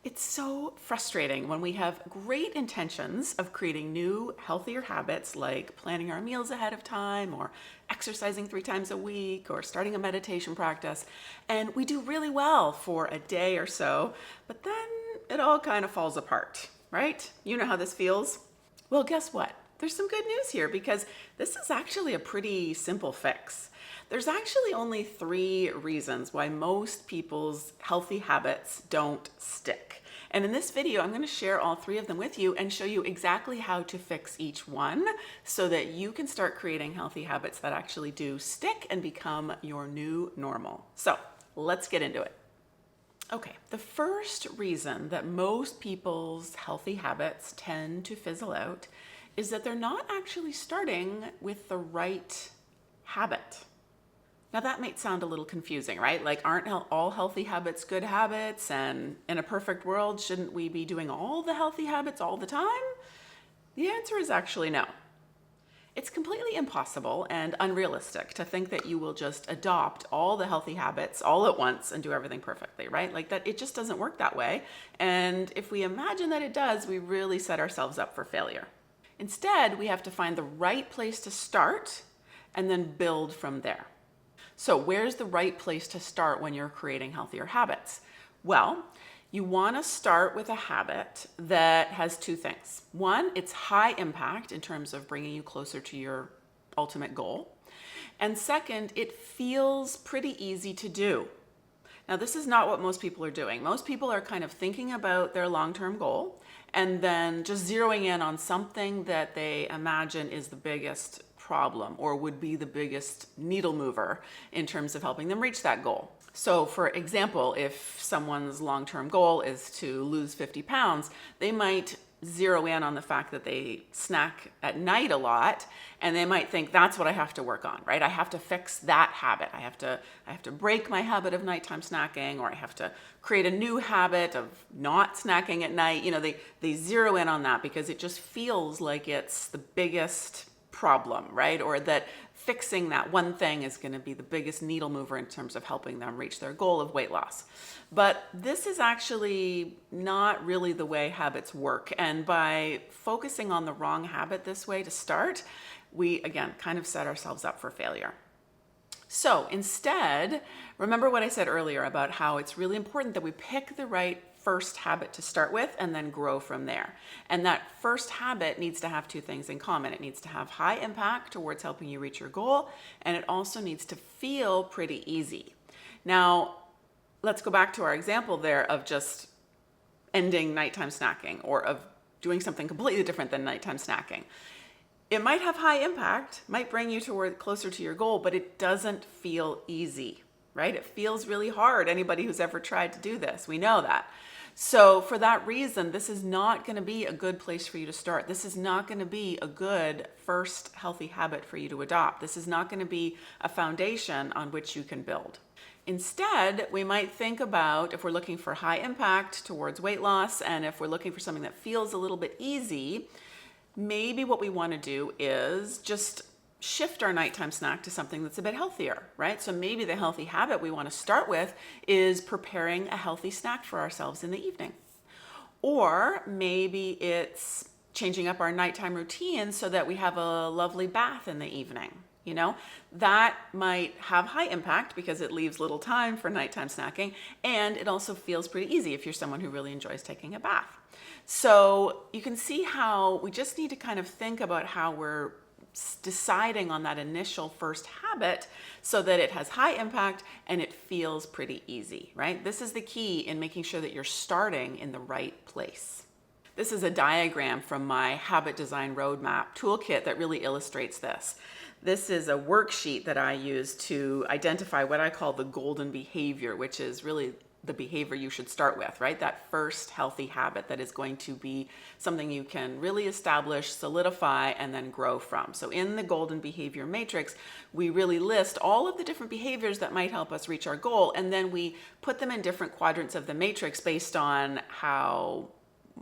It's so frustrating when we have great intentions of creating new, healthier habits like planning our meals ahead of time or exercising 3 times a week or starting a meditation practice. And we do really well for a day or so, but then it all kind of falls apart, right? You know how this feels? Well, guess what? There's some good news here because this is actually a pretty simple fix. There's actually only 3 reasons why most people's healthy habits don't stick. And in this video, I'm going to share all 3 of them with you and show you exactly how to fix each one so that you can start creating healthy habits that actually do stick and become your new normal. So let's get into it. Okay, the first reason that most people's healthy habits tend to fizzle out is that they're not actually starting with the right habit. Now that might sound a little confusing, right? Like, aren't all healthy habits good habits? And in a perfect world, shouldn't we be doing all the healthy habits all the time? The answer is actually no. It's completely impossible and unrealistic to think that you will just adopt all the healthy habits all at once and do everything perfectly, right? Like that, it just doesn't work that way. And if we imagine that it does, we really set ourselves up for failure. Instead, we have to find the right place to start and then build from there. So where's the right place to start when you're creating healthier habits? Well, you want to start with a habit that has 2 things. One, it's high impact in terms of bringing you closer to your ultimate goal. And second, it feels pretty easy to do. Now, this is not what most people are doing. Most people are kind of thinking about their long-term goal and then just zeroing in on something that they imagine is the biggest problem or would be the biggest needle mover in terms of helping them reach that goal. So for example, if someone's long-term goal is to lose 50 pounds, they might zero in on the fact that they snack at night a lot, and they might think that's what I have to work on, right? I have to fix that habit. I have to break my habit of nighttime snacking, or I have to create a new habit of not snacking at night. You know, they zero in on that because it just feels like it's the biggest problem, right? Or that fixing that one thing is going to be the biggest needle mover in terms of helping them reach their goal of weight loss. But this is actually not really the way habits work. And by focusing on the wrong habit this way to start, we again kind of set ourselves up for failure. So instead, remember what I said earlier about how it's really important that we pick the right first habit to start with and then grow from there. And that first habit needs to have 2 things in common. It needs to have high impact towards helping you reach your goal, and it also needs to feel pretty easy. Now, let's go back to our example there of just ending nighttime snacking or of doing something completely different than nighttime snacking. It might have high impact, might bring you closer to your goal, but it doesn't feel easy, right? It feels really hard. Anybody who's ever tried to do this, we know that. So for that reason, this is not going to be a good place for you to start. This is not going to be a good first healthy habit for you to adopt. This is not going to be a foundation on which you can build. Instead, we might think about, if we're looking for high impact towards weight loss, and if we're looking for something that feels a little bit easy, maybe what we want to do is just shift our nighttime snack to something that's a bit healthier, right? So maybe the healthy habit we want to start with is preparing a healthy snack for ourselves in the evening. Or maybe it's changing up our nighttime routine so that we have a lovely bath in the evening. You know, that might have high impact because it leaves little time for nighttime snacking, and it also feels pretty easy if you're someone who really enjoys taking a bath. So you can see how we just need to kind of think about how we're deciding on that initial first habit so that it has high impact and it feels pretty easy, right? This is the key in making sure that you're starting in the right place. This is a diagram from my habit design roadmap toolkit that really illustrates this. This is a worksheet that I use to identify what I call the golden behavior, which is really the behavior you should start with, right? That first healthy habit that is going to be something you can really establish, solidify, and then grow from. So in the golden behavior matrix, we really list all of the different behaviors that might help us reach our goal, and then we put them in different quadrants of the matrix based on how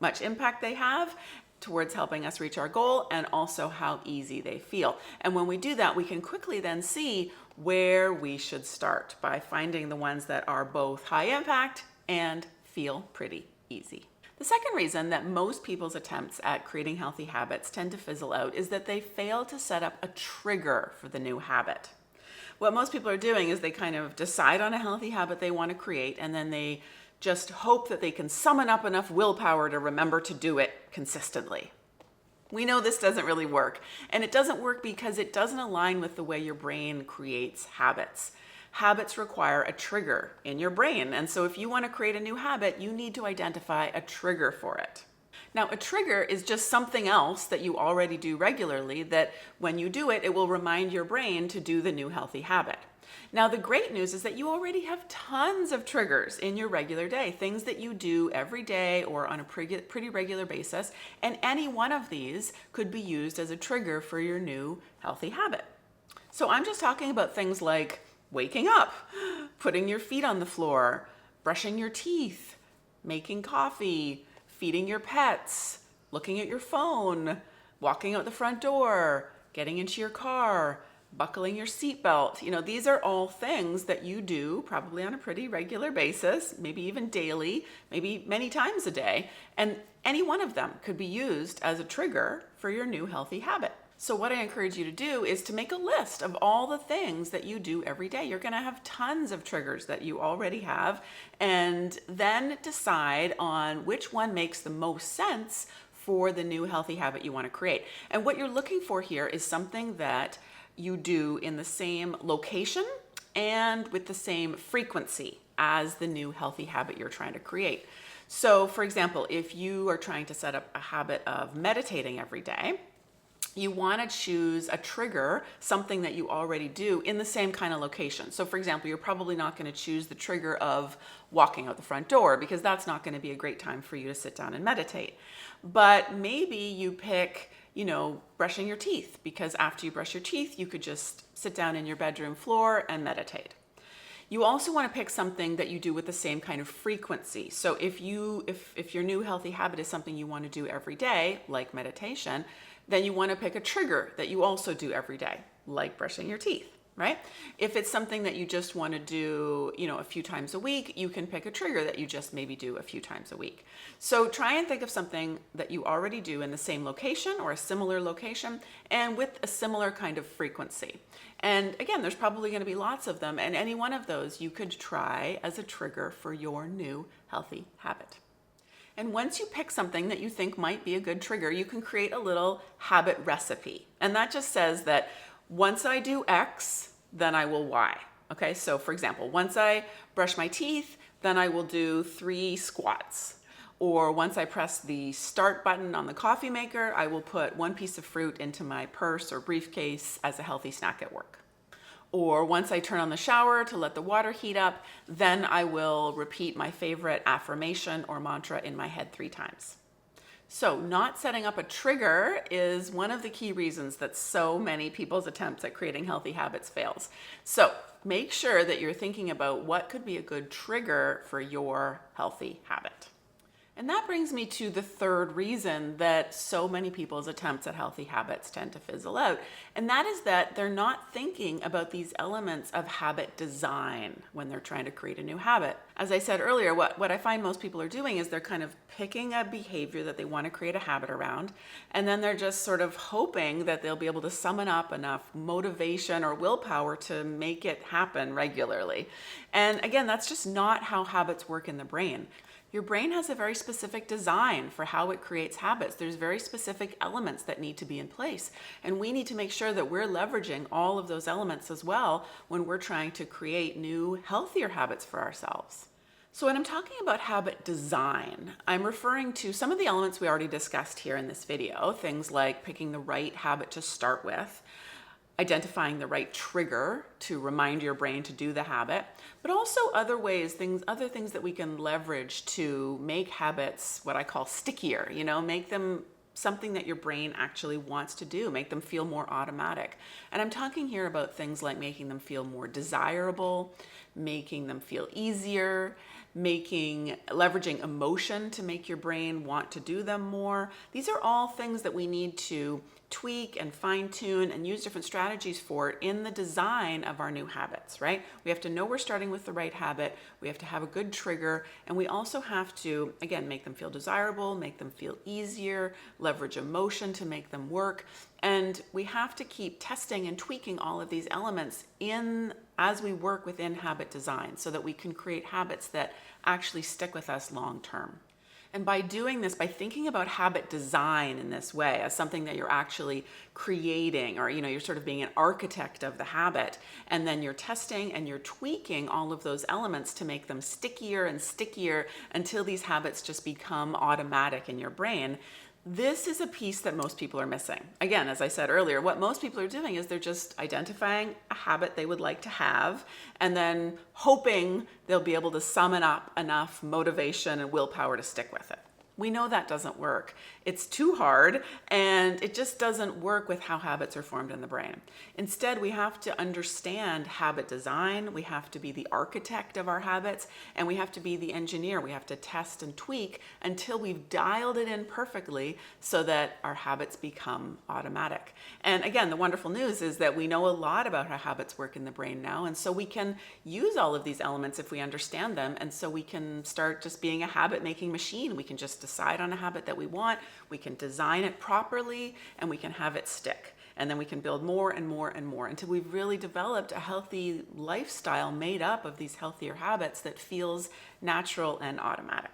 much impact they have towards helping us reach our goal and also how easy they feel. And when we do that, we can quickly then see where we should start by finding the ones that are both high impact and feel pretty easy. The second reason that most people's attempts at creating healthy habits tend to fizzle out is that they fail to set up a trigger for the new habit. What most people are doing is they kind of decide on a healthy habit they want to create, and then they just hope that they can summon up enough willpower to remember to do it consistently. We know this doesn't really work, and it doesn't work because it doesn't align with the way your brain creates habits. Habits require a trigger in your brain, and so if you want to create a new habit, you need to identify a trigger for it. Now, a trigger is just something else that you already do regularly that when you do it, it will remind your brain to do the new healthy habit. Now, the great news is that you already have tons of triggers in your regular day, things that you do every day or on a pretty regular basis, and any one of these could be used as a trigger for your new healthy habit. So I'm just talking about things like waking up, putting your feet on the floor, brushing your teeth, making coffee, feeding your pets, looking at your phone, walking out the front door, getting into your car, buckling your seatbelt. These are all things that you do probably on a pretty regular basis, maybe even daily, maybe many times a day. And any one of them could be used as a trigger for your new healthy habit. So what I encourage you to do is to make a list of all the things that you do every day. You're going to have tons of triggers that you already have, and then decide on which one makes the most sense for the new healthy habit you want to create. And what you're looking for here is something that you do in the same location and with the same frequency as the new healthy habit you're trying to create. So, for example, if you are trying to set up a habit of meditating every day, you want to choose a trigger, something that you already do in the same kind of location. So for example, you're probably not going to choose the trigger of walking out the front door because that's not going to be a great time for you to sit down and meditate. But maybe you pick, brushing your teeth, because after you brush your teeth, you could just sit down in your bedroom floor and meditate. You also want to pick something that you do with the same kind of frequency. So if your new healthy habit is something you want to do every day, like meditation, then you want to pick a trigger that you also do every day, like brushing your teeth, right? If it's something that you just want to do, a few times a week, you can pick a trigger that you just maybe do a few times a week. So try and think of something that you already do in the same location or a similar location and with a similar kind of frequency. And again, there's probably going to be lots of them, and any one of those you could try as a trigger for your new healthy habit. And once you pick something that you think might be a good trigger, you can create a little habit recipe. And that just says that once I do X, then I will Y. Okay, so for example, once I brush my teeth, then I will do 3 squats. Or once I press the start button on the coffee maker, I will put 1 piece of fruit into my purse or briefcase as a healthy snack at work. Or once I turn on the shower to let the water heat up, then I will repeat my favorite affirmation or mantra in my head 3 times. So not setting up a trigger is one of the key reasons that so many people's attempts at creating healthy habits fails. So make sure that you're thinking about what could be a good trigger for your healthy habit. And that brings me to the third reason that so many people's attempts at healthy habits tend to fizzle out. And that is that they're not thinking about these elements of habit design when they're trying to create a new habit. As I said earlier, what I find most people are doing is they're kind of picking a behavior that they want to create a habit around, and then they're just sort of hoping that they'll be able to summon up enough motivation or willpower to make it happen regularly. And again, that's just not how habits work in the brain. Your brain has a very specific design for how it creates habits. There's very specific elements that need to be in place. And we need to make sure that we're leveraging all of those elements as well when we're trying to create new, healthier habits for ourselves. So when I'm talking about habit design, I'm referring to some of the elements we already discussed here in this video, things like picking the right habit to start with, identifying the right trigger to remind your brain to do the habit, but also other things that we can leverage to make habits what I call stickier, make them something that your brain actually wants to do, make them feel more automatic. And I'm talking here about things like making them feel more desirable, making them feel easier, leveraging emotion to make your brain want to do them more. These are all things that we need to tweak and fine tune and use different strategies for in the design of our new habits, right? We have to know we're starting with the right habit. We have to have a good trigger. And we also have to, again, make them feel desirable, make them feel easier, leverage emotion to make them work. And we have to keep testing and tweaking all of these elements as we work within habit design so that we can create habits that actually stick with us long term. And by doing this, by thinking about habit design in this way as something that you're actually creating, or you're sort of being an architect of the habit, and then you're testing and you're tweaking all of those elements to make them stickier and stickier until these habits just become automatic in your brain. This is a piece that most people are missing. Again, as I said earlier, what most people are doing is they're just identifying a habit they would like to have and then hoping they'll be able to summon up enough motivation and willpower to stick with it. We know that doesn't work. It's too hard, and it just doesn't work with how habits are formed in the brain. Instead, we have to understand habit design, we have to be the architect of our habits, and we have to be the engineer. We have to test and tweak until we've dialed it in perfectly so that our habits become automatic. And again, the wonderful news is that we know a lot about how habits work in the brain now, and so we can use all of these elements if we understand them, and so we can start just being a habit-making machine. We can just decide on a habit that we want, we can design it properly, and we can have it stick. And then we can build more and more and more until we've really developed a healthy lifestyle made up of these healthier habits that feels natural and automatic.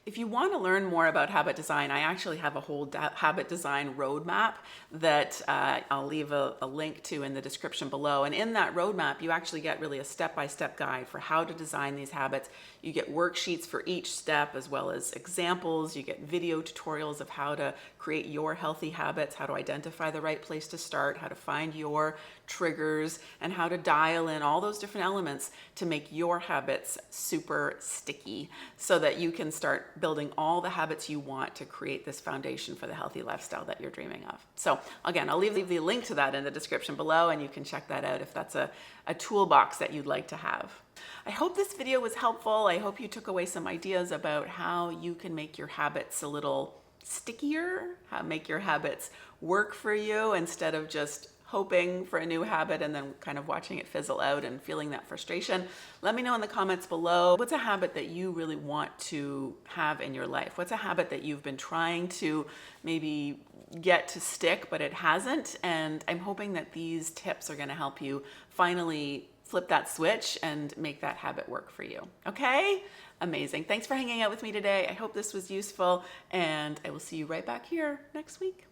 If you want to learn more about habit design, I actually have a whole habit design roadmap that I'll leave a link to in the description below. And in that roadmap, you actually get really a step-by-step guide for how to design these habits. You get worksheets for each step as well as examples. You get video tutorials of how to create your healthy habits, how to identify the right place to start, how to find your triggers, and how to dial in all those different elements to make your habits super sticky so that you can start building all the habits you want to create this foundation for the healthy lifestyle that you're dreaming of. So again, I'll leave the link to that in the description below, and you can check that out if that's a toolbox that you'd like to have. I hope this video was helpful. I hope you took away some ideas about how you can make your habits a little stickier, how make your habits work for you instead of just hoping for a new habit and then kind of watching it fizzle out and feeling that frustration. Let me know in the comments below, what's a habit that you really want to have in your life? What's a habit that you've been trying to maybe get to stick, but it hasn't? And I'm hoping that these tips are going to help you finally flip that switch and make that habit work for you. Okay? Amazing. Thanks for hanging out with me today. I hope this was useful, and I will see you right back here next week.